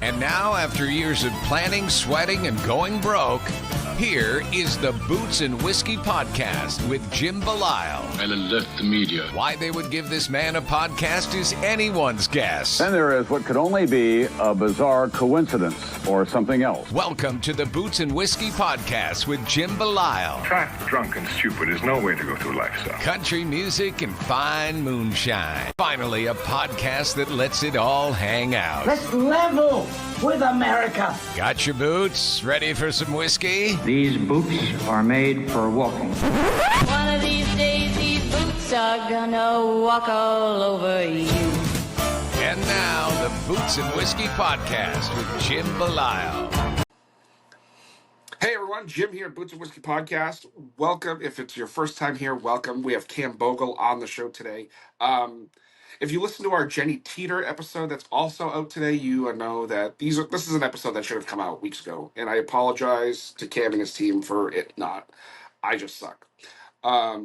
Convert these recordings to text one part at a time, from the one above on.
And now, after years of planning, sweating, and going broke, here is the Boots and Whiskey Podcast with Jim Belisle. I'll alert the media. Why they would give this man a podcast is anyone's guess. Then there is what could only be a bizarre coincidence or something else. Welcome to the Boots and Whiskey Podcast with Jim Belisle. Fat, drunk, and stupid is no way to go through life, sir. Country music and fine moonshine. Finally, a podcast that lets it all hang out. Let's level with America. Got your boots? Ready for some whiskey? These boots are made for walking. One of these days, these boots are gonna walk all over you. And now, the Boots and Whiskey Podcast with Jim Belisle. Hey everyone, Jim here, Boots and Whiskey Podcast. Welcome. If it's your first time here, welcome. We have Cam Bogle on the show today. If you listen to our Jenny Teeter episode that's also out today, you know that this is an episode that should have come out weeks ago, and I apologize to Cam and his team for it not. I just suck. That's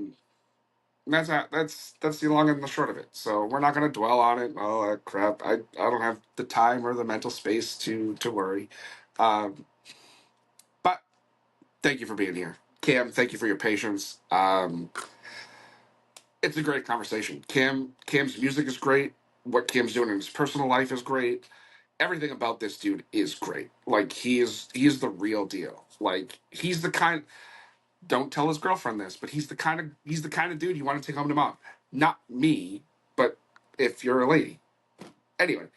the long and the short of it. So we're not going to dwell on it. Oh, that crap. I don't have the time or the mental space to worry. But thank you for being here. Cam, thank you for your patience. It's a great conversation. Cam's music is great. What Cam's doing in his personal life is great. Everything about this dude is great. Like, he is the real deal. Like, he's the kind, don't tell his girlfriend this, but he's the kind of dude you want to take home to mom. Not me, but if you're a lady. Anyway,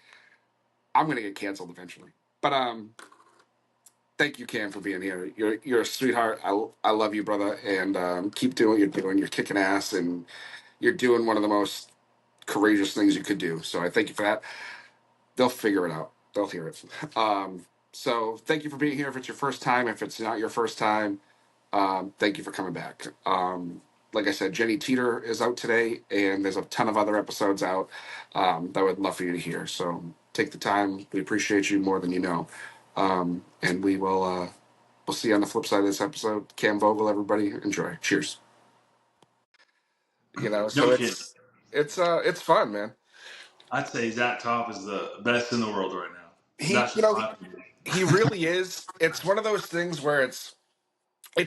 I'm going to get canceled eventually. But thank you, Cam, for being here. You're a sweetheart. I love you, brother, and keep doing what you're doing. You're kicking ass, and you're doing one of the most courageous things you could do. So I thank you for that. They'll figure it out. They'll hear it. So thank you for being here. If it's your first time, if it's not your first time, thank you for coming back. Like I said, Jenny Teeter is out today, and there's a ton of other episodes out that I would love for you to hear. So take the time. We appreciate you more than you know. And we'll see you on the flip side of this episode. Cam Bogle, everybody, enjoy. Cheers. So it's fun, man. I'd say Zach Top is the best in the world right now. He really is. It's one of those things where it's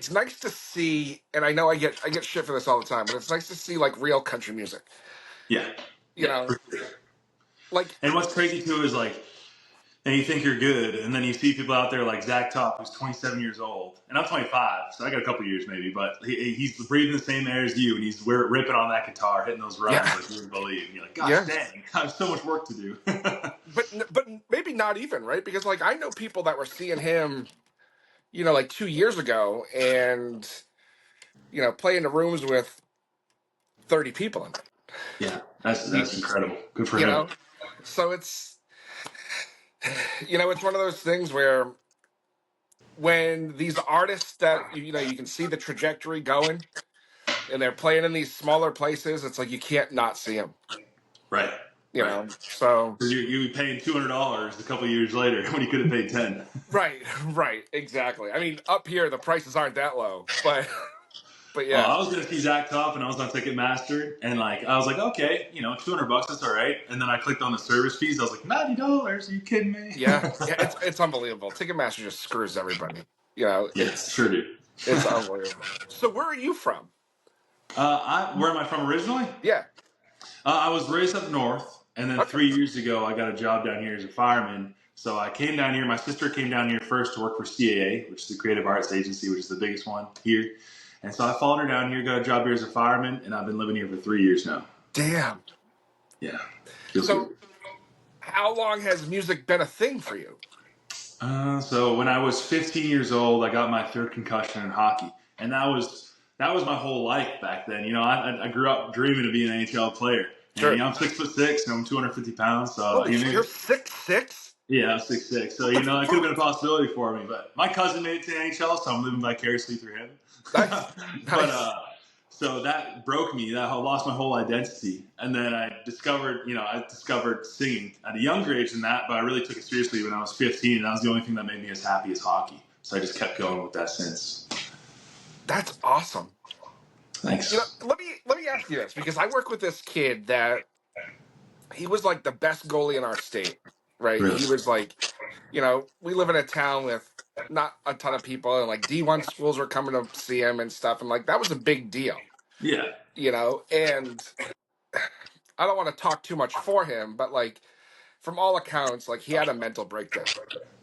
nice to see, and I know I get shit for this all the time, but it's nice to see like real country music. Yeah. You know, for sure. Like, and what's crazy too is like, and you think you're good, and then you see people out there like Zach Top, who's 27 years old, and I'm 25, so I got a couple years maybe, but he's breathing the same air as you, and he's ripping on that guitar, hitting those runs like you wouldn't believe. And you're like, gosh dang, I have so much work to do. but maybe not even, right? Because like I know people that were seeing him, like 2 years ago, and playing the rooms with 30 people in it. Yeah, that's incredible. Good for him. So it's it's one of those things where when these artists that you can see the trajectory going, and they're playing in these smaller places, it's like you can't not see them. Right. You know, so you're paying $200 a couple of years later when you could have paid 10. Right, exactly. I mean, up here the prices aren't that low, but yeah. Well, I was gonna see Zach Top, and I was on Ticketmaster, and like I was like, okay, $200, that's all right. And then I clicked on the service fees. I was like, $90. Are you kidding me? Yeah, it's unbelievable. Ticketmaster just screws everybody. Yes, sure do. It's unbelievable. So where are you from? Where am I from originally? Yeah. I was raised up north, and then 3 years ago, I got a job down here as a fireman. So I came down here. My sister came down here first to work for CAA, which is the Creative Arts Agency, which is the biggest one here. And so I followed her down here, got a job here as a fireman, and I've been living here for 3 years now. Damn. Yeah. So how long has music been a thing for you? So when I was 15 years old, I got my third concussion in hockey. And that was my whole life back then. I grew up dreaming of being an NHL player. Sure. And, I'm 6'6", and I'm 250 pounds. So you're 6'6"? Yeah, I'm 6'6". So, it could have been a possibility for me. But my cousin made it to the NHL, so I'm living vicariously through him. Nice. But so that broke me. I lost my whole identity. And then I discovered singing at a younger age than that, but I really took it seriously when I was 15, and that was the only thing that made me as happy as hockey. So I just kept going with that since. That's awesome. Thanks. Let me ask you this, because I work with this kid that he was like the best goalie in our state, right? Really? He was like, we live in a town with not a ton of people, and like D1 schools were coming to see him and stuff, and like that was a big deal, Yeah. and I don't want to talk too much for him, but like from all accounts, like he had a mental breakdown,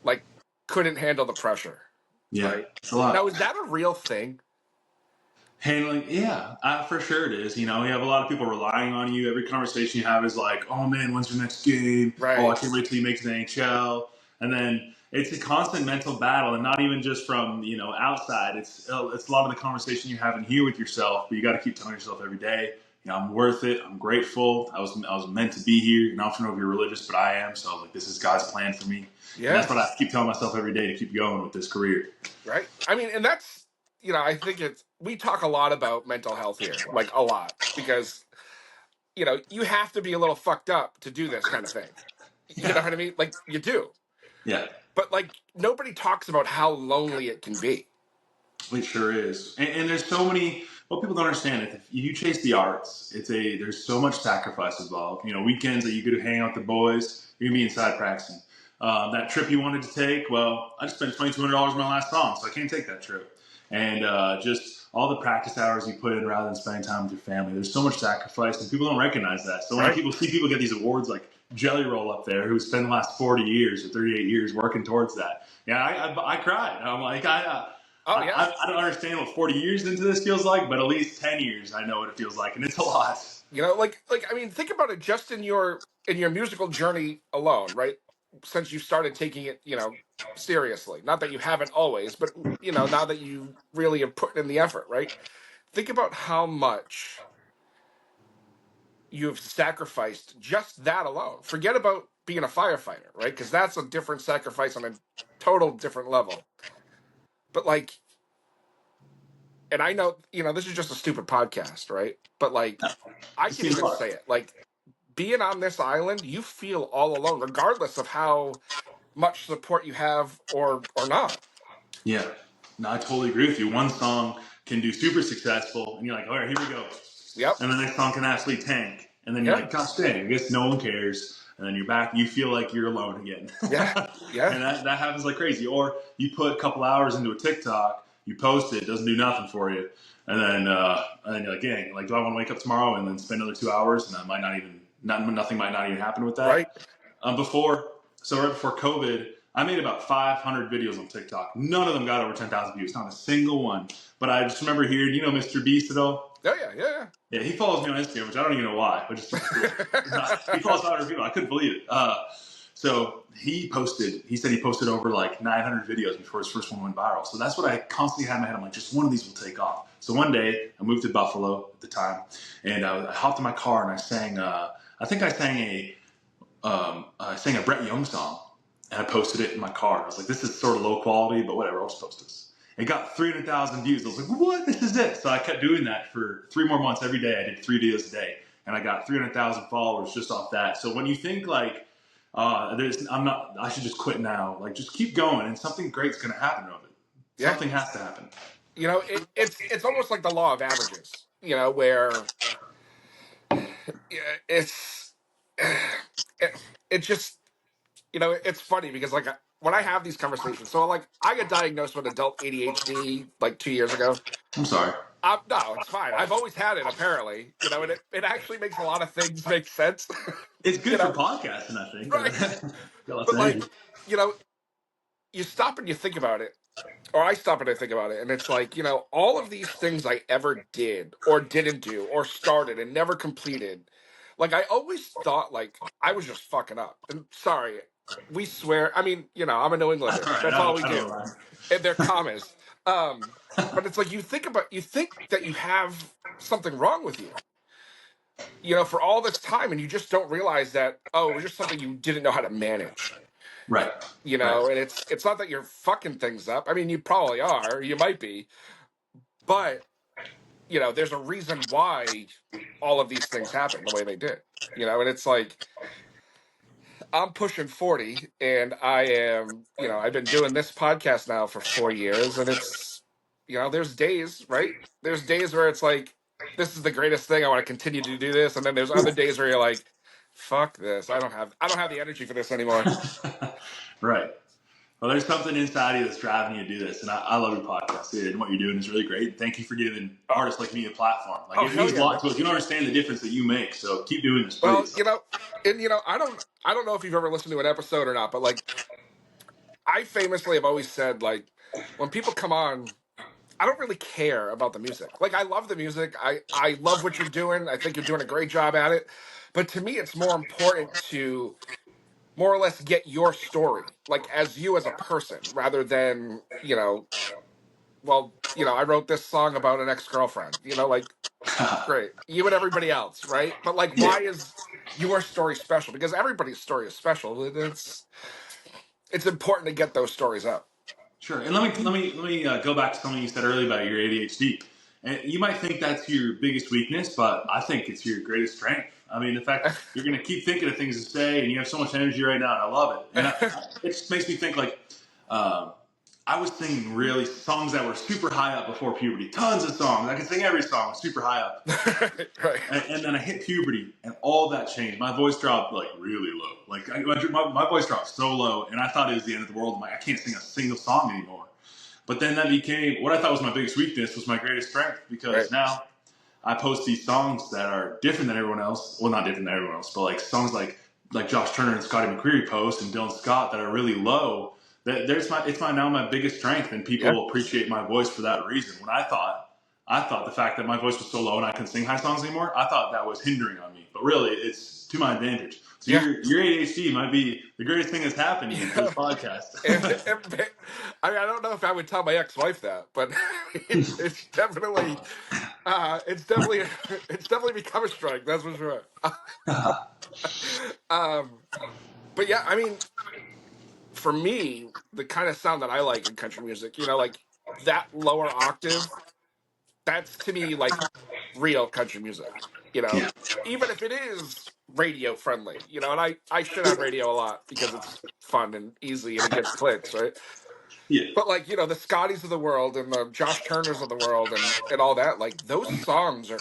like couldn't handle the pressure, Yeah. right? It's a lot. Now, is that a real thing? Handling, yeah, for sure it is. You have a lot of people relying on you. Every conversation you have is like, "Oh man, when's your next game? Oh, I Right. can't wait till you make the NHL." And then it's a constant mental battle, and not even just from outside. It's a lot of the conversation you have in here with yourself, but you got to keep telling yourself every day, I'm worth it. I'm grateful. I was meant to be here. And I don't know if you're religious, but I am. So I was like, this is God's plan for me, and that's what I Yes. keep telling myself every day to keep going with this career. Right. I mean, and that's, I think we talk a lot about mental health here, like a lot, because, you have to be a little fucked up to do this kind of thing. You know Yeah, what I mean? Like you do. yeah. But like nobody talks about how lonely it can be. It sure is, and there's so many. What people don't understand is if you chase the arts, there's so much sacrifice involved. Weekends that you get to hang out with the boys, you're gonna be inside practicing. That trip you wanted to take, well, I just spent $2,200 on my last song, so I can't take that trip. And just all the practice hours you put in rather than spending time with your family. There's so much sacrifice, and people don't recognize that. So when Right. people see people get these awards like Jelly Roll up there, who spent the last 40 years or 38 years working towards that, yeah, I cried. I'm like, Oh yeah. I don't understand what 40 years into this feels like, but at least 10 years I know what it feels like, and it's a lot. Like I mean, think about it just in your musical journey alone, right? Since you started taking it, seriously. Not that you haven't always, but now that you really have put in the effort, right? Think about how much you've sacrificed just that alone. Forget about being a firefighter, right? Because that's a different sacrifice on a total different level. But like, and I know, this is just a stupid podcast, right? But like, I It can seems even hard. say it. Like, being on this island, you feel all alone, regardless of how much support you have or not. Yeah, no, I totally agree with you. One song can do super successful, and you're like, all right, here we go. Yep. And the next song can actually tank, and then you're Yeah. like, gosh dang, I guess no one cares. And then you're back, you feel like you're alone again. Yeah. Yeah. And that happens like crazy. Or you put a couple hours into a TikTok, you post it, doesn't do nothing for you, and then you're like, dang, like, do I want to wake up tomorrow and then spend another 2 hours, and that might not even, nothing might not even happen with that. Right. Before, so right before COVID, I made about 500 videos on TikTok. None of them got over 10,000 views, not a single one. But I just remember hearing, Mr. Beast at all? Oh yeah. Yeah. Yeah, he follows me on Instagram, which I don't even know why, but just he follows 500 people. I couldn't believe it. So he said he posted over like 900 videos before his first one went viral. So that's what I constantly had in my head. I'm like, just one of these will take off. So one day I moved to Buffalo at the time, and I hopped in my car and I sang. I think I sang a Brett Young song, and I posted it in my car. I was like, this is sort of low quality, but whatever, I'll just post this. It got 300,000 views. I was like, what? This is it. So I kept doing that for 3 more months every day. I did 3 videos a day, and I got 300,000 followers just off that. So when you think like, I should just quit now. Like, just keep going, and something great's going to happen of it. Yeah. Something has to happen. It's almost like the law of averages. Where it's it just it's funny because like when I have these conversations, so like I got diagnosed with adult ADHD like 2 years ago. I'm sorry. No, it's fine. I've always had it apparently, and it actually makes a lot of things make sense. It's good you for know, podcasting, I think. right? Got lots But of energy. like you stop and you think about it, or I stop and I think about it, and it's like all of these things I ever did or didn't do or started and never completed. Like I always thought like I was just fucking up. And sorry, we swear. I mean, I'm a New Englander. All right, That's all we I don't do. know. And they're commas. But it's like you think that you have something wrong with you. For all this time, and you just don't realize that. Oh, it was just something you didn't know how to manage. Right. Right. And it's not that you're fucking things up. I mean, you probably are. You might be, but there's a reason why all of these things happen the way they did. And it's like I'm pushing 40, and I am. I've been doing this podcast now for 4 years, and it's there's days, right? There's days where it's like this is the greatest thing. I want to continue to do this, and then there's other days where you're like, fuck this. I don't have the energy for this anymore. Right. Well, there's something inside you that's driving you to do this, and I love your podcast, dude, and what you're doing is really great. Thank you for giving artists like me a platform. Like, Oh, it hell means a yeah, lot man. to us. You don't understand the difference that you make, so keep doing this, Well, please. I don't know if you've ever listened to an episode or not, but like, I famously have always said, like, when people come on, I don't really care about the music. Like, I love the music. I love what you're doing. I think you're doing a great job at it. But to me, it's more important to more or less get your story, like as you as a person, rather than, I wrote this song about an ex-girlfriend, like, great. You and everybody else, right? But like, Yeah. why is your story special? Because everybody's story is special. It's important to get those stories out. Sure, and let me go back to something you said earlier about your ADHD. And you might think that's your biggest weakness, but I think it's your greatest strength. I mean, the fact you're going to keep thinking of things to say, and you have so much energy right now, and I love it. And it just makes me think like I was singing really songs that were super high up before puberty. Tons of songs. I could sing every song super high up. Right. And then I hit puberty, and all that changed. My voice dropped like really low. Like my voice dropped so low, and I thought it was the end of the world. I'm like, I can't sing a single song anymore. But then that became what I thought was my biggest weakness was my greatest strength, because Right. now I post these songs that are different than everyone else. Well, not different than everyone else, but like songs like Josh Turner and Scotty McCreery post and Dylan Scott that are really low. It's now my biggest strength, and people appreciate my voice for that reason. When I thought the fact that my voice was so low and I couldn't sing high songs anymore, I thought that was hindering on me. But really, it's to my advantage. So your ADHD might be the greatest thing that's happened to you for this podcast. I mean, I don't know if I would tell my ex-wife that, but it's definitely, it's definitely become a strike. That's for sure. But yeah, I mean, for me, the kind of sound that I like in country music, like that lower octave, that's to me like real country music, Yeah. even if it is radio friendly, and I shit on radio a lot because it's fun and easy and it gets clicks, right? Yeah. But like, the Scotties of the world and the Josh Turners of the world and all that, like those songs are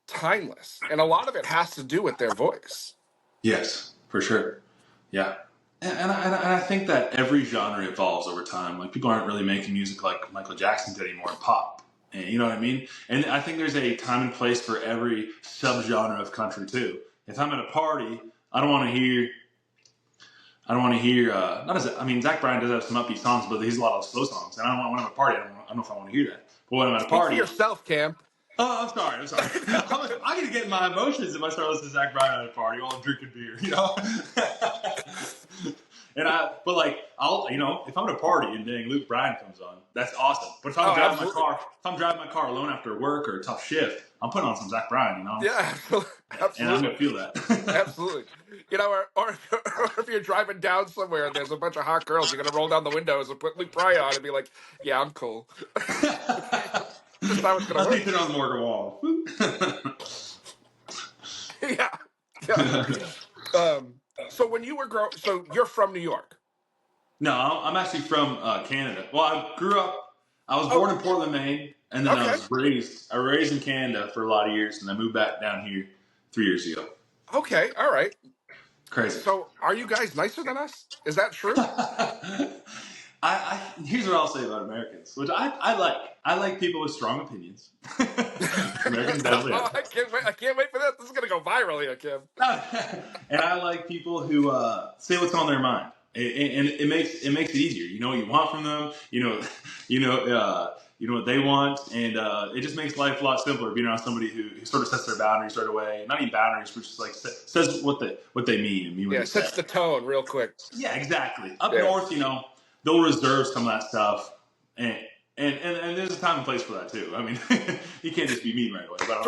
timeless. And a lot of it has to do with their voice. Yes, for sure. Yeah. And I think that every genre evolves over time. Like, people aren't really making music like Michael Jackson did anymore, pop. And you know what I mean? And I think there's a time and place for every subgenre of country too. If I'm at a party, I don't want to hear. Not as I mean, Zach Bryan does have some upbeat songs, but he's a lot of slow songs. And I don't want when I'm at a party. I don't know if I want to hear that. But when I'm at a Speak for party, yourself, Cam. oh, I'm sorry. I'm gonna get my emotions if I start listening to Zach Bryan at a party while I'm drinking beer, but like, if I'm at a party and dang Luke Bryan comes on, that's awesome. But if I'm driving my car alone after work or a tough shift, I'm putting on some Zach Bryan, Yeah, absolutely. and I'm gonna feel that. Absolutely. Or if you're driving down somewhere and there's a bunch of hot girls, you're gonna roll down the windows and put Luke Bryan on and be like, "Yeah, I'm cool." Just how it's gonna I work. think it on Morgan Wall. Yeah. So when you were so you're from New York? No, I'm actually from Canada. Well, I was born in Portland, Maine, and then I was raised in Canada for a lot of years, and I moved back down here 3 years ago. Okay, all right. Crazy. So are you guys nicer than us? Is that true? Here's what I'll say about Americans, which I like. I like people with strong opinions. Americans definitely have. I can't wait for this. This is gonna go viral here, Kim. And I like people who say what's on their mind, and it makes it easier. You know what you want from them. You know what they want, and it just makes life a lot simpler being around somebody who sort of sets their boundaries right away. Not even boundaries, but just like says what they mean and mean what they say. Sets the tone real quick. Yeah, exactly. Up north, they'll reserve some of that stuff, and there's a time and place for that too. I mean, you can't just be mean right away. But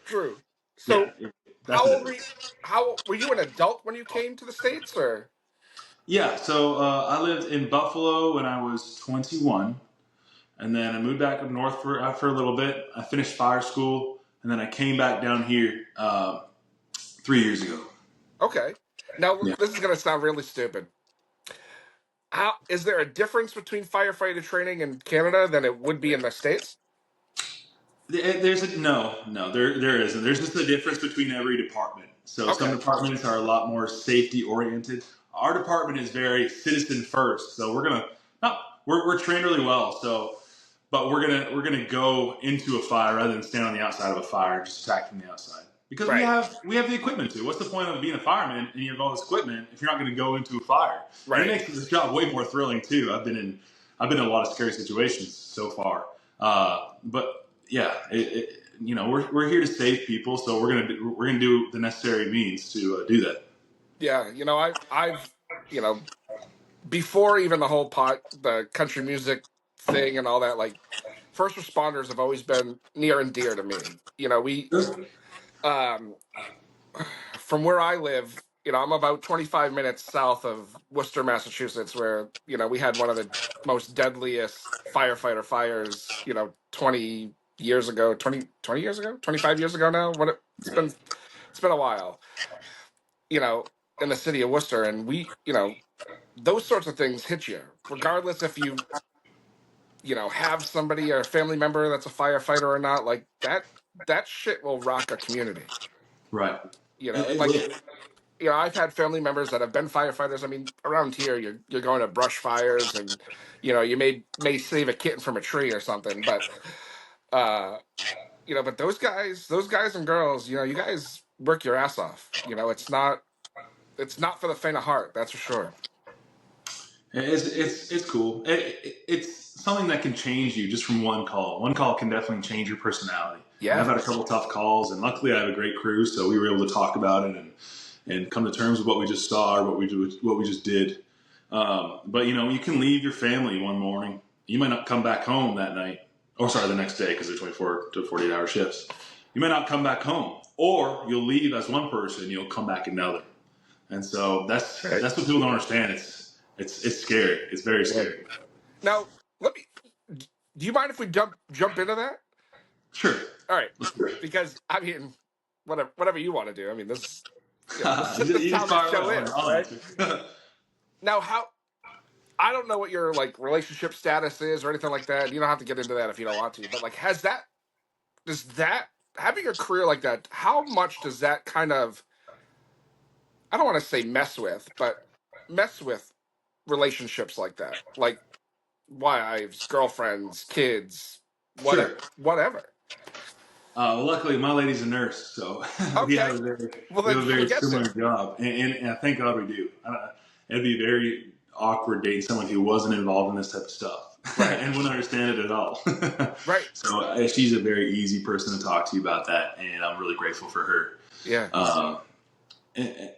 True. So, yeah, how were you an adult when you came to the States, or? Yeah, so I lived in Buffalo when I was 21, and then I moved back up north for a little bit. I finished fire school, and then I came back down here 3 years ago. Okay. Now, This is going to sound really stupid. Is there a difference between firefighter training in Canada than it would be in the States? No, there isn't. There's just a difference between every department. So some departments are a lot more safety oriented. our department is very citizen first. So we're trained really well. So, but we're gonna go into a fire rather than stand on the outside of a fire, just attack from the outside. Because Right. we have the equipment to. What's the point of being a fireman and you have all this equipment if you're not going to go into a fire? Right. And it makes this job way more thrilling too. I've been in a lot of scary situations so far. But yeah, we're here to save people, so we're gonna do the necessary means to do that. Yeah, I've before even the country music thing and all that, like first responders have always been near and dear to me. We um from where I live, I'm about 25 minutes south of Worcester, Massachusetts, where, we had one of the most deadliest firefighter fires, 20 years ago, 20 years ago, 25 years ago now. It's been a while, you know, in the city of Worcester. And those sorts of things hit you, regardless if have somebody or a family member that's a firefighter or not. Like that shit will rock a community, Right. and like, I've had family members that have been firefighters. I mean, around here, you're going to brush fires, and you may save a kitten from a tree or something. But but those guys and girls, you guys work your ass off. It's not for the faint of heart. That's for sure. It's cool. It's something that can change you just from one call. One call can definitely change your personality. Yeah. And I've had a couple tough calls, and luckily I have a great crew, so we were able to talk about it and come to terms with what we just saw or what we just did. But you can leave your family one morning. You might not come back home that night, or sorry, the next day, because they're 24 to 48-hour shifts. You might not come back home, or you'll leave as one person, you'll come back another. And so that's what people don't understand. It's scary. It's very scary. Now, do you mind if we jump into that? Sure. All right. Because I mean, whatever you want to do. I mean, this is just You how just the fire show away. is, I'll right? answer. Now, I don't know what your like relationship status is or anything like that. You don't have to get into that if you don't want to. But like, does that having a career like that? How much does that kind of, I don't want to say mess with relationships like that, like wives, girlfriends, kids, Sure. whatever. Luckily, my lady's a nurse, so we Okay. have a Well, very then similar job, and thank God we do. It'd be very awkward dating someone who wasn't involved in this type of stuff, Right. and wouldn't understand it at all. Right. So she's a very easy person to talk to you about that, and I'm really grateful for her. Yeah.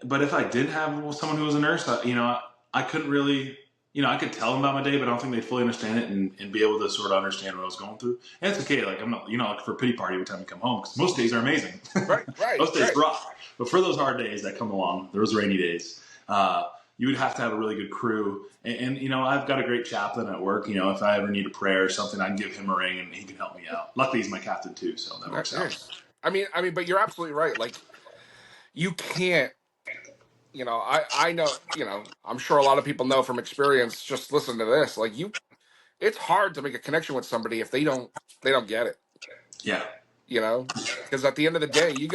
But if I did have someone who was a nurse, I couldn't really, I could tell them about my day, but I don't think they'd fully understand it and be able to sort of understand what I was going through. And it's okay. Like, I'm not, like for a pity party every time you come home, because most days are amazing. Right. Most days rock. But for those hard days that come along, those rainy days, you would have to have a really good crew. And I've got a great chaplain at work. If I ever need a prayer or something, I can give him a ring and he can help me out. Luckily, he's my captain too, so that works out. I mean, but you're absolutely right. Like, you can't, I know, I'm sure a lot of people know from experience, just listen to this. Like, it's hard to make a connection with somebody if they don't get it. Yeah. Because at the end of the day,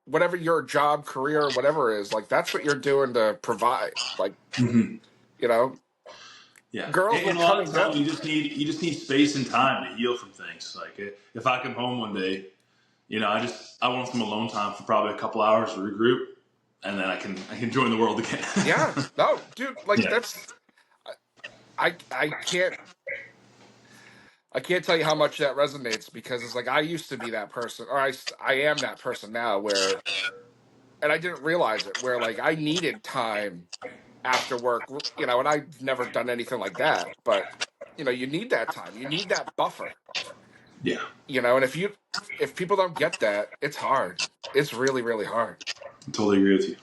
whatever your job, career, whatever is, like, that's what you're doing to provide. Like, Yeah, girls and a lot of times you just need space and time to heal from things. Like, if I come home one day, I want some alone time for probably a couple hours to regroup, and then I can join the world again. Yeah, no, dude, like, Yeah. that's, I can't tell you how much that resonates, because it's like, I used to be that person, or I am that person now, and I didn't realize it, where like I needed time after work, and I've never done anything like that, but you need that time, you need that buffer. Yeah. And if people don't get that, it's hard. It's really, really hard. I totally agree with you.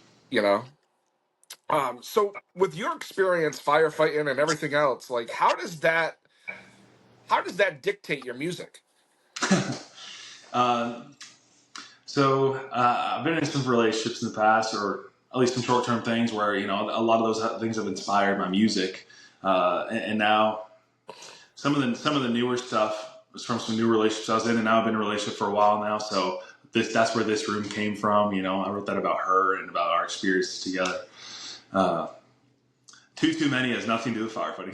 So with your experience firefighting and everything else, like, how does that dictate your music? I've been in some relationships in the past, or at least some short-term things where, a lot of those things have inspired my music. And now some of the newer stuff was from some new relationships I was in, and now I've been in a relationship for a while now. So that's where this room came from. I wrote that about her and about our experiences together. Too Many has nothing to do with firefighting.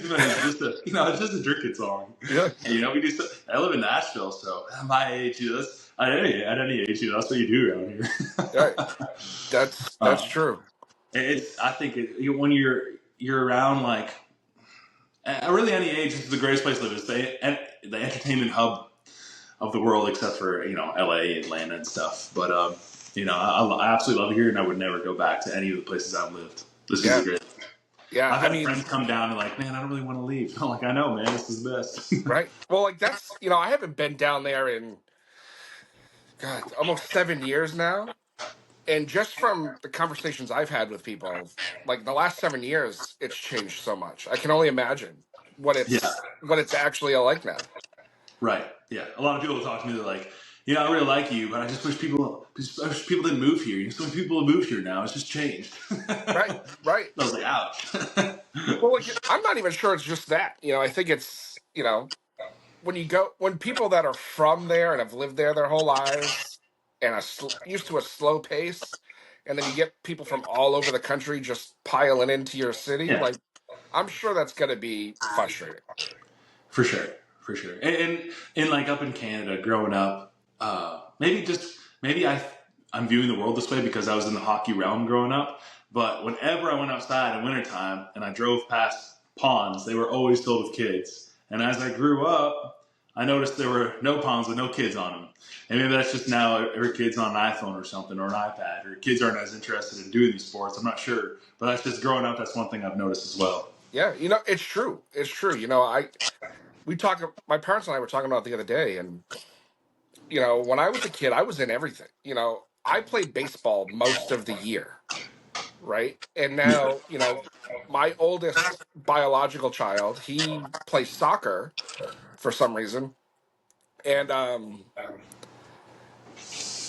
Too Many is just it's just a drinking song. Yeah. And, we do. I live in Nashville, so at my age, that's at any age, that's what you do around here. Right. That's true. I think when you're around like really any age, this is the greatest place to live. It's the entertainment hub of the world, except for LA, Atlanta, and stuff. But I absolutely love it here, and I would never go back to any of the places I've lived. This is great. Yeah, I've had friends come down and like, man, I don't really want to leave. I'm like, I know, man, this is the best. right. Well, like that's I haven't been down there in God almost 7 years now, and just from the conversations I've had with people, like the last 7 years, it's changed so much. I can only imagine what Yeah. it's actually like now. Right. Yeah. A lot of people talk to me. They're like, I really like you, but I just wish people didn't move here. So many people have moved here now. It's just changed. Right. Right. I was like, ouch. Well, like, I'm not even sure it's just that. I think it's when people that are from there and have lived there their whole lives and are used to a slow pace, and then you get people from all over the country just piling into your city, Yeah. like I'm sure that's going to be frustrating. For sure. And like up in Canada, growing up, maybe I'm viewing the world this way because I was in the hockey realm growing up. But whenever I went outside in wintertime and I drove past ponds, they were always filled with kids. And as I grew up, I noticed there were no ponds with no kids on them. And maybe that's just now every kid's on an iPhone or something, or an iPad, or kids aren't as interested in doing these sports. I'm not sure. But that's just growing up. That's one thing I've noticed as well. Yeah, it's true. It's true. My parents and I were talking about it the other day, and when I was a kid, I was in everything. I played baseball most of the year, right? And now, my oldest biological child, he plays soccer for some reason, and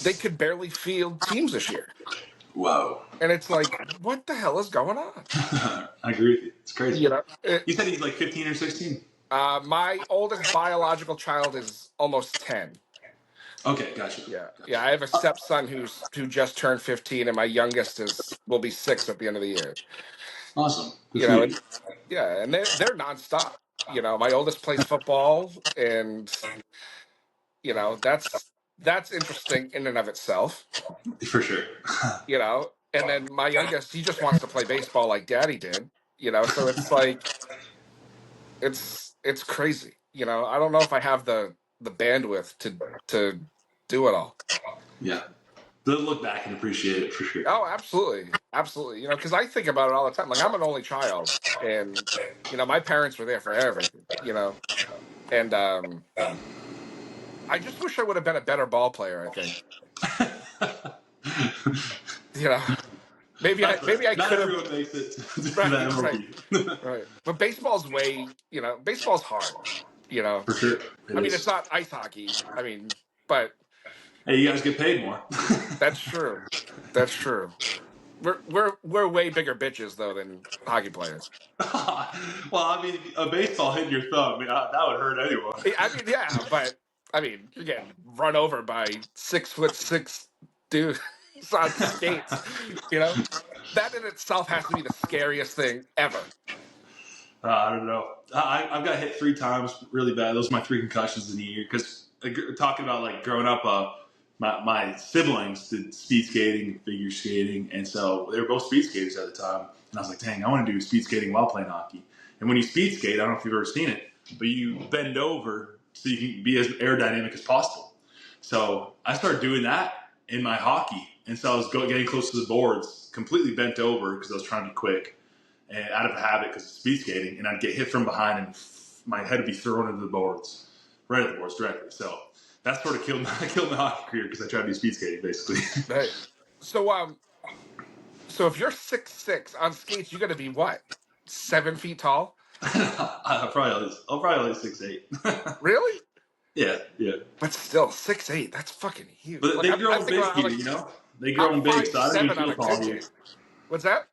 they could barely field teams this year. Whoa. And it's like, what the hell is going on? I agree with you. It's crazy. You said he's like 15 or 16? My oldest biological child is almost 10. Okay, gotcha. Yeah. I have a stepson who just turned 15, and my youngest will be 6 at the end of the year. Awesome. And they're nonstop. My oldest plays football, and that's interesting in and of itself. For sure. And then my youngest, he just wants to play baseball like Daddy did. So it's like it's crazy. I don't know if I have the bandwidth to do it all. Yeah. They'll look back and appreciate it for sure. Oh, absolutely. Absolutely. Because I think about it all the time. Like, I'm an only child, and, my parents were there for everything, and I just wish I would have been a better ball player, I think. Maybe I could have. Not everyone makes it to that MLB. Right. But baseball's baseball's hard, For sure. It's not ice hockey. But hey, you guys get paid more. That's true. That's true. We're way bigger bitches though than hockey players. Well, a baseball hitting your thumb, that would hurt anyone. Yeah, but you're getting run over by 6'6" dudes on skates. That in itself has to be the scariest thing ever. I don't know. I've got hit 3 times really bad. Those are my 3 concussions in a year. Because talking about like growing up, my siblings did speed skating, figure skating, and so they were both speed skaters at the time. And I was like, dang, I want to do speed skating while playing hockey. And when you speed skate, I don't know if you've ever seen it, but you bend over so you can be as aerodynamic as possible. So I started doing that in my hockey. And so I was getting close to the boards, completely bent over because I was trying to be quick and out of habit because of speed skating. And I'd get hit from behind and my head would be thrown into the boards, right at the boards directly. So that sort of killed my hockey career because I tried to do speed skating, basically. Right. So if you're 6'6" on skates, you got to be what? 7 feet tall? I'll probably like 6'8". Really? Yeah. But still, 6'8". That's fucking huge. But they grow big here, They grow big, so I don't even feel tall here. What's that?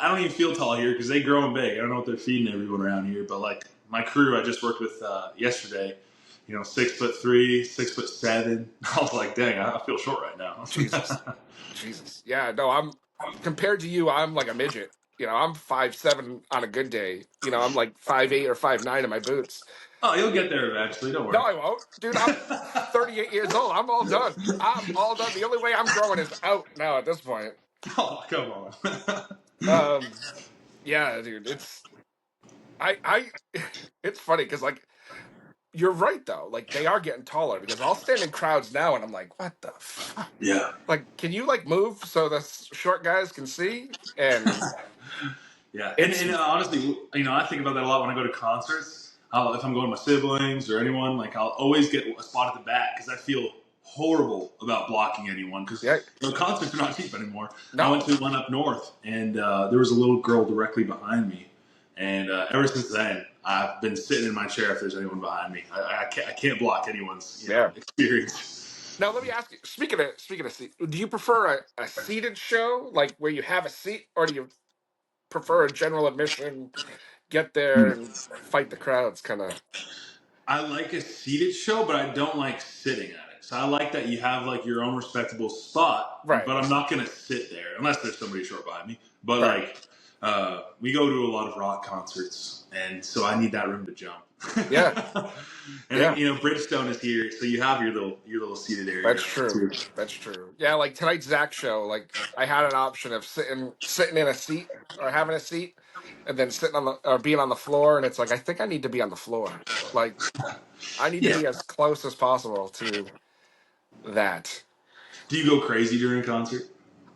I don't even feel tall here because they grow big. I don't know what they're feeding everyone around here, but like my crew I just worked with yesterday, 6'3", 6'7". I was like, dang, I feel short right now. Jesus. Yeah, no, compared to you, I'm like a midget. I'm 5'7" on a good day. I'm like 5'8" or 5'9" in my boots. Oh, you'll get there eventually. Don't No, worry. I won't, dude. I'm 38 years old. I'm all done. I'm all done. The only way I'm growing is out now at this point. Oh, come on. Um, yeah, dude. I, it's funny because like you're right though. Like they are getting taller because I'll stand in crowds now and I'm like, what the fuck? Yeah. Like, can you like move so the short guys can see? And Yeah, it's and honestly, I think about that a lot when I go to concerts. If I'm going with my siblings or anyone, like I'll always get a spot at the back because I feel horrible about blocking anyone because yeah, concerts are not cheap anymore. I went no, to one up north, and there was a little girl directly behind me, and ever since then, I've been sitting in my chair if there's anyone behind me. I can't block anyone's yeah. experience. Now let me ask you. Speaking of seat, do you prefer a seated show like where you have a seat, or do you prefer a general admission, get there and fight the crowds kind of? I like a seated show, but I don't like sitting at it. So I like that you have like your own respectable spot, Right, but I'm not gonna sit there unless there's somebody short by me. But right. like, we go to a lot of rock concerts, and so I need that room to jump. Yeah, And yeah. Bridgestone is here, so you have your little seated area That's true. too. That's true. Yeah, like tonight's Zach show, like I had an option of sitting in a seat or having a seat, and then sitting on the or being on the floor, and it's like I think I need to be on the floor. Like I need to Yeah. be as close as possible to that. Do you go crazy during a concert?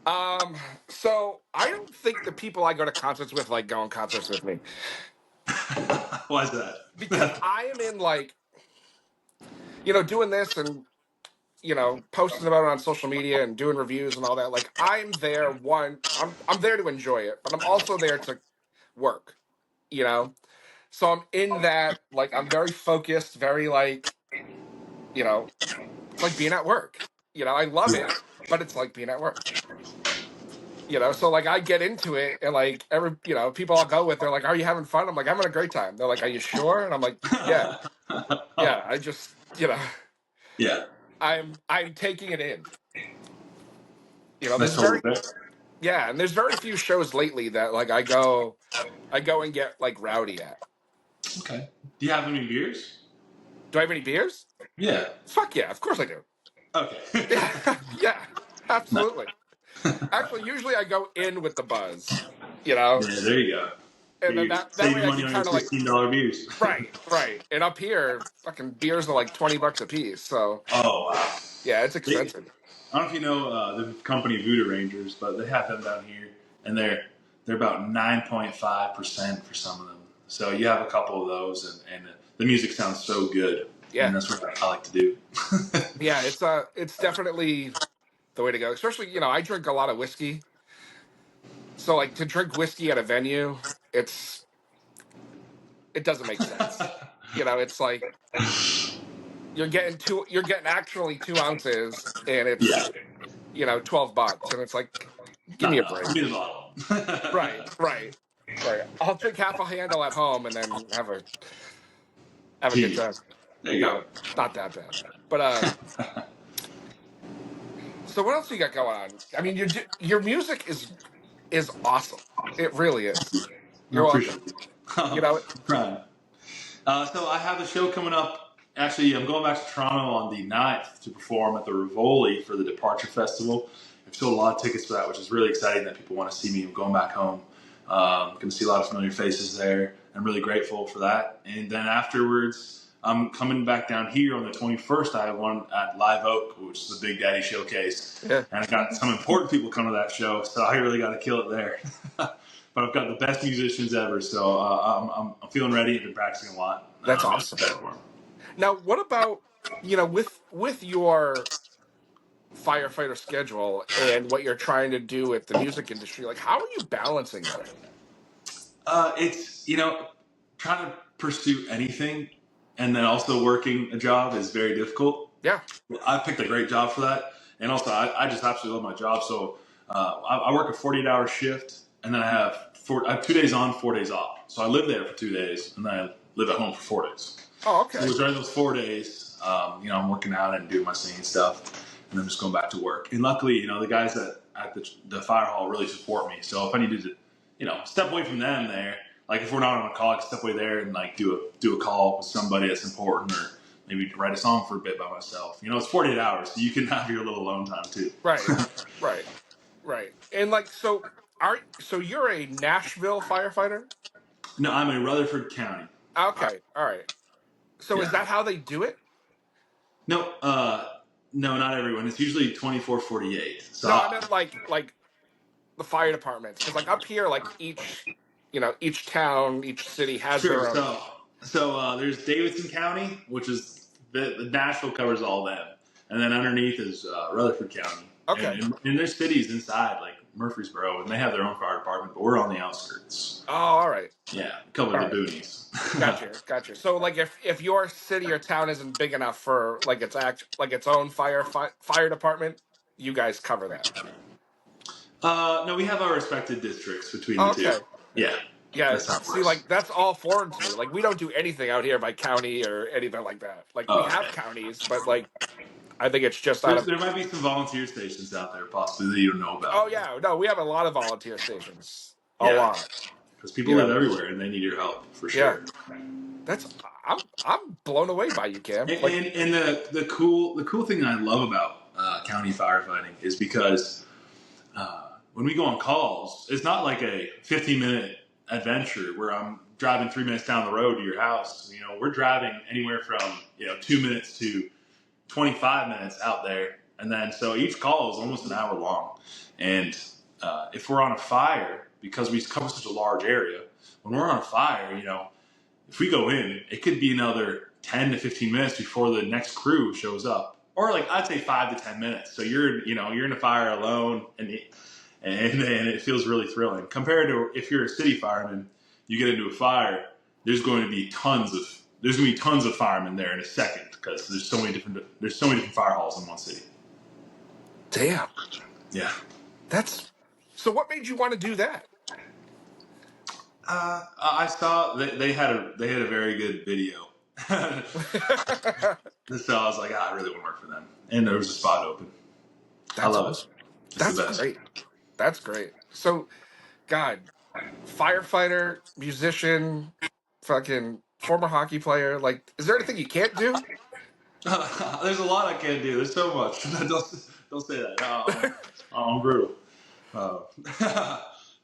Um, so I don't think the people I go to concerts with like going concerts with me Why is that? because I am in like doing this and posting about it on social media and doing reviews and all that. Like I'm there I'm there to enjoy it, but I'm also there to work, you know? So I'm in that like I'm very focused, very like, it's like being at work. I love Yeah. it, but it's like being at work. So like I get into it and like people I'll go with, they're like, "Are you having fun?" I'm like, "I'm having a great time." They're like, "Are you sure?" And I'm like, "Yeah, yeah." I just, Yeah. I'm taking it in. That's There's totally very fair. Yeah, and there's very few shows lately that like I go and get like rowdy at. Okay. Do you have any beers? Do I have any beers? Yeah. Fuck yeah, of course I do. Okay. Yeah, yeah, Nice. absolutely. Actually, usually I go in with the buzz, Yeah, there you go. and then that way Saving I money can on your kind of like $16 beers. right. And up here, fucking beers are like $20 a piece, so Oh wow! yeah, it's They, expensive. I don't know if you know the company Voodoo Rangers, but they have them down here, and they're about 9.5% for some of them. So you have a couple of those, and the music sounds so good, Yeah, and that's what I like to do. yeah, it's definitely the way to go. Especially I drink a lot of whiskey, so like to drink whiskey at a venue, it doesn't make sense. It's like you're getting actually 2 ounces and Yeah, it's $12 and it's like give not me a enough. break. Give me the bottle. Right. I'll drink half a handle at home and then have a good time. Jeez, there you No, go. not that bad. But so what else you got going on? I mean, your music is awesome. It really is. I You're welcome. appreciate it. You know, Trying. So I have a show coming up. Actually, I'm going back to Toronto on the 9th to perform at the Rivoli for the Departure Festival. I've sold a lot of tickets for that, which is really exciting that people want to see me. I'm going back home. Going to see a lot of familiar faces there. I'm really grateful for that. And then afterwards, I'm coming back down here on the 21st. I have one at Live Oak, which is the Big Daddy Showcase. yeah, And I've got some important people coming to that show, so I really got to kill it there. But I've got the best musicians ever, so I'm feeling ready. I've been practicing a lot. that's I'm awesome. excited for 'em. Now, what about with your firefighter schedule and what you're trying to do with the music industry? Like, how are you balancing that? It's trying to pursue anything and then also working a job is very difficult. Yeah. I picked a great job for that, and also I just absolutely love my job. So I work a 48-hour shift, and then I have 2 days on, 4 days off. So I live there for 2 days, and then I live at home for 4 days. Oh, okay. So during those 4 days, I'm working out and doing my singing stuff, and I'm just going back to work. And luckily, the guys at the fire hall really support me. So if I needed to, step away from them there. Like if we're not on a call, I can step away there and like do a call with somebody that's important, or maybe write a song for a bit by myself. It's 48 hours, so you can have your little alone time too. Right, right, right. And like, so you're a Nashville firefighter? No, I'm in Rutherford County. Okay, all right. So is Yeah. that how they do it? No, no, not everyone. It's usually 24/48. So No, I meant like the fire departments, because like up here, like each town, each city has sure. their own. So there's Davidson County, which is the Nashville covers all them, and then underneath is Rutherford County. Okay. And there's cities inside like Murfreesboro, and they have their own fire department, but we're on the outskirts. Oh, all right. Yeah, cover All the right. boonies. Gotcha. So like if your city or town isn't big enough for like its own fire department, you guys cover that. No, we have our respected districts between the Oh, two. okay. Yeah, Yeah. that's how it See, works. like that's all foreign to me. Like we don't do anything out here by county or anything like that. Like we have Okay. counties, but like I think it's just out of. There might be some volunteer stations out there possibly that you don't know about. Oh yeah, no, we have a lot of volunteer stations. A Yeah. lot. Because people live everywhere and they need your help for sure. Yeah. I'm blown away by you, Cam. And, Like, and the cool thing I love about county firefighting is because when we go on calls, it's not like a 15-minute adventure where I'm driving 3 minutes down the road to your house. We're driving anywhere from 2 minutes to 25 minutes out there, and then so each call is almost an hour long. And if we're on a fire, because we cover such a large area, when we're on a fire, if we go in, it could be another 10 to 15 minutes before the next crew shows up, or like I'd say 5 to 10 minutes. So you're in a fire alone, and it feels really thrilling compared to if you're a city fireman. You get into a fire, there's going to be tons of firemen there in a second because there's so many different fire halls in one city. damn. Yeah. So what made you want to do that? I saw they had a very good video. So I was like, I really want to work for them, and there was a spot open. I love awesome. it. It's That's the best. great. That's great. So, God, firefighter, musician, fucking former hockey player. Like, is there anything you can't do? There's a lot I can't do. There's so much. don't say that. I'm brutal.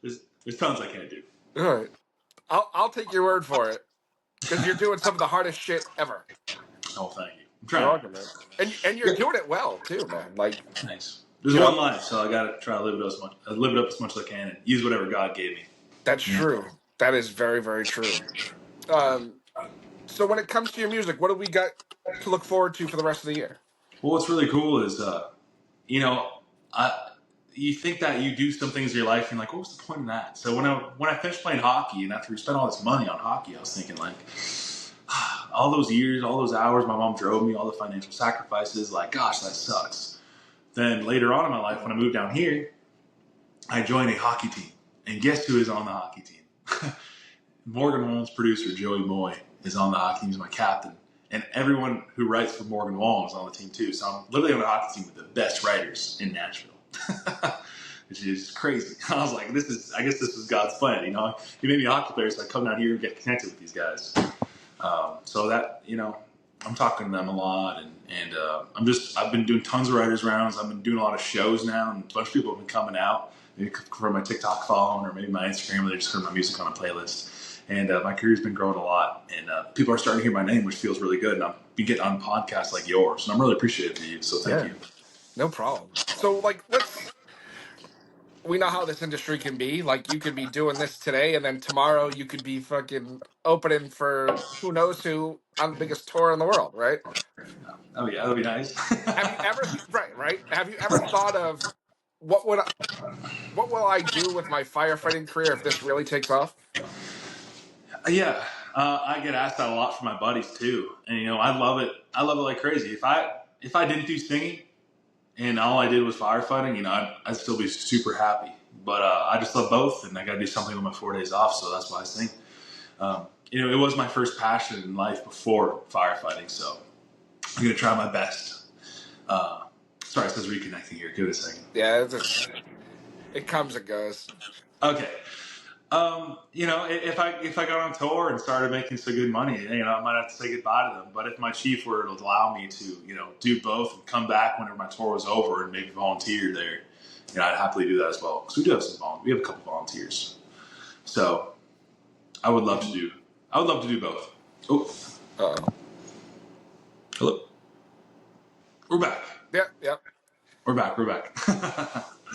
There's tons I can't do. All right. I'll take your word for it because you're doing some of the hardest shit ever. Oh, thank you. I'm You're trying. welcome, man. And you're doing it well too, man. Like, Nice. There's one life, so I gotta try to live it up as much as I can and use whatever God gave me. that's true. That is very, very true. So when it comes to your music, what do we got to look forward to for the rest of the year? Well, what's really cool is, you think that you do some things in your life, and you're like, what was the point of that? So when I finished playing hockey, and after we spent all this money on hockey, I was thinking like, all those years, all those hours my mom drove me, all the financial sacrifices, like, gosh, that sucks. Then later on in my life, when I moved down here, I joined a hockey team. And guess who is on the hockey team? Morgan Wallen's producer, Joey Moy, is on the hockey team. He's my captain. And everyone who writes for Morgan Wallen is on the team too. So I'm literally on the hockey team with the best writers in Nashville. Which is crazy. I was like, I guess this is God's plan. He made me a hockey player, so I come down here and get connected with these guys. So that, I'm talking to them a lot, and I've been doing tons of writers rounds. I've been doing a lot of shows now, and a bunch of people have been coming out, maybe from my TikTok following or maybe my Instagram, where they just heard my music on a playlist. And my career's been growing a lot, and people are starting to hear my name, which feels really good. And I've been getting on podcasts like yours, and I'm really appreciative of you. So thank you. No problem. So like, we know how this industry can be. Like, you could be doing this today, and then tomorrow you could be fucking opening for who knows who on the biggest tour in the world, right? Oh yeah, that'd be nice. Have you ever right? Have you ever thought of what will I do with my firefighting career if this really takes off? Yeah, I get asked that a lot from my buddies too, and I love it. I love it like crazy. If I didn't do singing and all I did was firefighting, I'd still be super happy. But I just love both, and I got to do something on my 4 days off, so that's why I sing. It was my first passion in life before firefighting, so I'm gonna try my best. Sorry, it says reconnecting here. Give it a second. Yeah, it comes and goes. Okay. If I got on tour and started making some good money, I might have to say goodbye to them. But if my chief were to allow me to, do both and come back whenever my tour was over and maybe volunteer there, I'd happily do that as well. Because we do have we have a couple volunteers, so I would love to do. I would love to do both. Oh, hello, we're back. Yeah. We're back.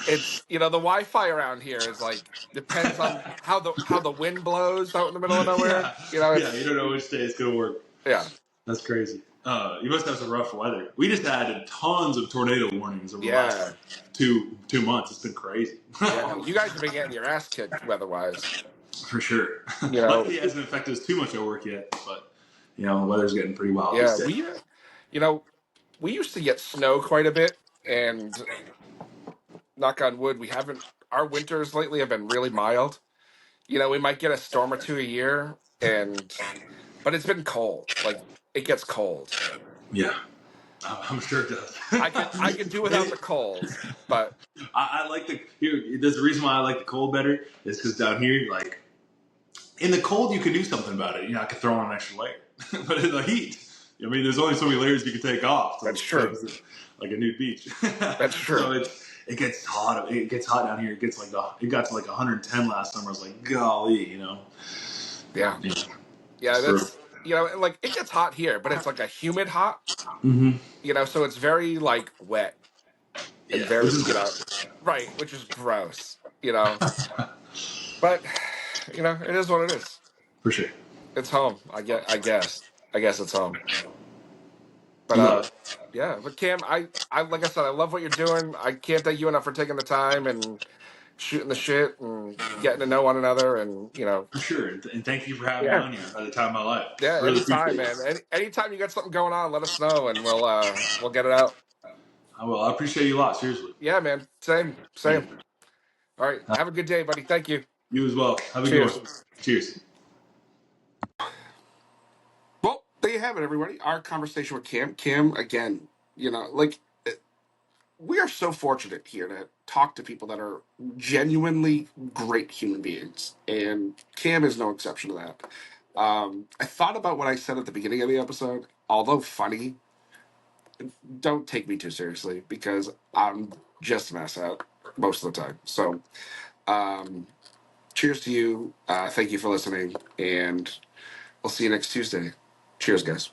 It's the Wi-Fi around here is like depends on how the wind blows out in the middle of nowhere. Yeah, It's you don't know which day it's gonna work. yeah. That's crazy. You must have some rough weather. We just had tons of tornado warnings over the Yeah. last two months. It's been crazy. Yeah, you guys have been getting your ass kicked weather-wise. For sure. You know, Luckily, it hasn't affected us too much at work yet, but the weather's getting pretty wild yeah, these days. we used to get snow quite a bit, and knock on wood, we haven't. Our winters lately have been really mild. We might get a storm or two a year, but it's been cold. Like it gets cold. Yeah, I'm sure it does. I could do without the cold, but I like there's a reason why I like the cold better is because down here, like in the cold, you can do something about it. I could throw on an extra layer, but in the heat, there's only so many layers you can take off. That's true. Like a nude beach. That's true. So it gets hot. It gets hot down here. It got to like 110 last summer. I was like, golly, Yeah. Yeah, that's like it gets hot here, but it's like a humid hot. Mm-hmm. So it's very like wet and very which is gross. right, which is gross. But it is what it is. For sure. It's home. I guess it's home. But yeah. But Cam, I like I said, I love what you're doing. I can't thank you enough for taking the time and shooting the shit and getting to know one another and For sure. And thank you for having me on here by the time of my life. Yeah, really anytime, man. Anytime you got something going on, let us know and we'll get it out. I will. I appreciate you a lot. Seriously. Yeah, man. Same. All right. Have a good day, buddy. Thank you. You as well. Have a good one. Cheers. Well, there you have it, everybody. Our conversation with Cam. Cam, again, we are so fortunate here to talk to people that are genuinely great human beings, and Cam is no exception to that. I thought about what I said at the beginning of the episode. Although funny, don't take me too seriously because I'm just a mess out most of the time. So, cheers to you. Thank you for listening, and we'll see you next Tuesday. Cheers, guys.